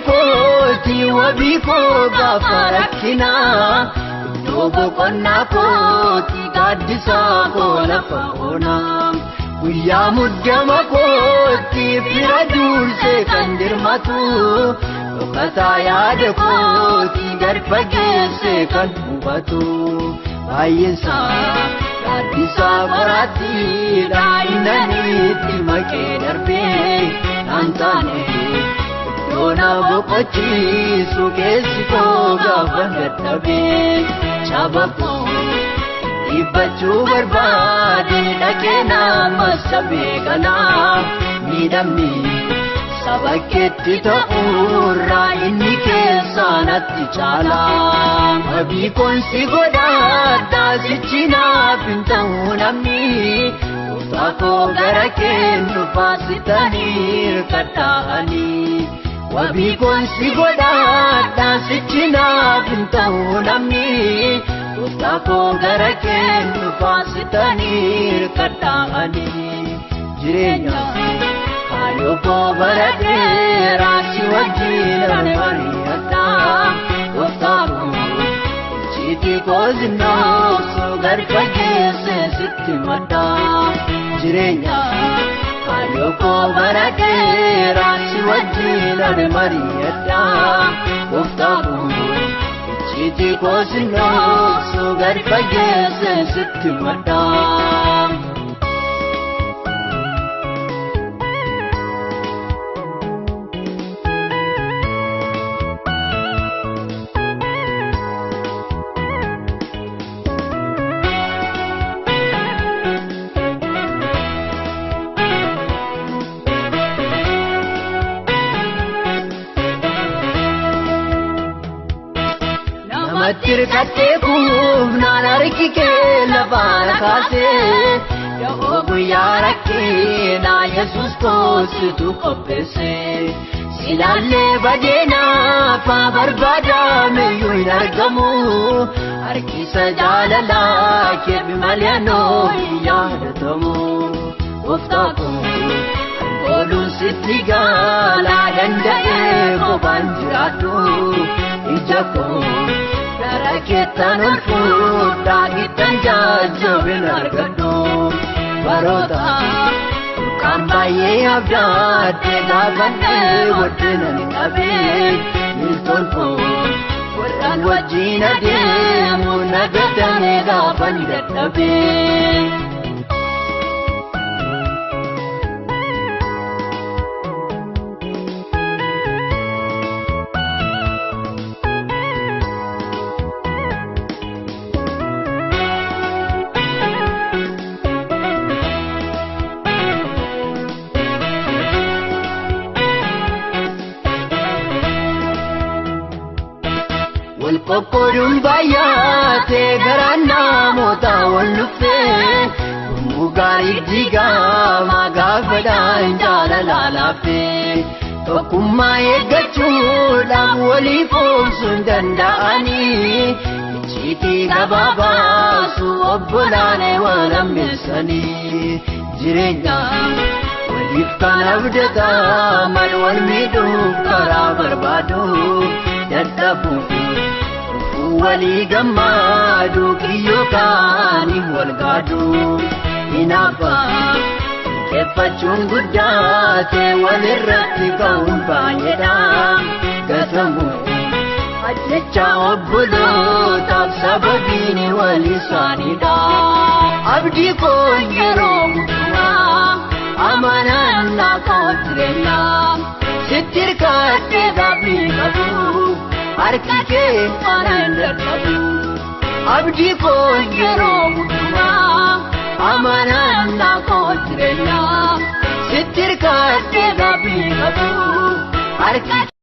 kooti wabikoo gaafa rakkinaa Dobo konna kooti gaaddisaa koo lafa onaa Guyyaa muddama kooti fira dursee kan dirmatu Dhokataa yaada kooti gad fageessee kan hubatu Baay'insaa gaaddisaa qoraattiidha innaniitti maqee darbee naan taane Doona boqochiisu keessi koo gaafa dadhabee Chabakoo dhiibbachuu barbaade dhaqee nama sabee kanaa miidhamni saba keetti ta'uurraa inni keessaa natti caalaa Abikoon si godhadhaa sichi naaf hin ta'u namni Gooftaa koo gara kee dhufaa sitanii hirkadhaa'anii Abikoon si godhadhaa sichi naaf hin ta'u namni Gooftaa koo gara kee dhufaa sitanii hirkadhaa'anii Jireenya Haayoo koo bara dheeraa si wajjin mari'adhaa Gooftaa koo icciitii koo zinnoomsu gad fageessee sitti maddaa Jireenya Haayoo koo bara dheeraa si wajjin mari'adhaa Gooftaa koo icciitii koo zinnoomsu gad fageessee sitti maddaa Matirkatee kuufnaan harki kee lafaan kaasee Yoo guyyaa rakkinaa Yesuus koositu qopheessee Silaallee badeenaaf barbaadameyyuu hin argamu Harkisa jaalalaa keebi malee anoo hin yaadatamu Gooftaa koo harkooluun sitti gaalaa danda'ee kophaan jiraadhu Ija koo Raketan ulfuudhaa ittaan jajjabin argadhu Baroota kan baay'ee abdaadde gaafadhee wajjinan dhabee Miltoon koo warraan wajjin adeemu nagadamee gaafan dadhabee Walqoqqoodun baay'atee garaan namootaa wal dhuffee Gurmuu gaarii diigamaa gaafadhaan jaalalaa laaffee Tokkummaa eeggachuudhaaf waliif oomsuun danda'anii Icciitii gabaabaasu obbolaanee wal ammeessanii Jireenya waliif kan abdataman wal miidhuuf karaa barbaadu Dadhabuuf walii gammaaduu kiyyoo kaaniif wal gaaduu Hinaaffaa keeffachuun guddaatee walirratti ka'uun baay'eedha Gatamu ajjechaa obbolootaaf sababiin wal isaaniidha Abdii koo yeroo hundumaa amanaan laafoo jireenyaa Sitti hirkadhee gaaffii qabu Harki kee faanaan dadhabu Abdii koo yeroo hundumaa amanaan laafoo jireenyaa Sitti hirkadhee gaaffii qabu Harki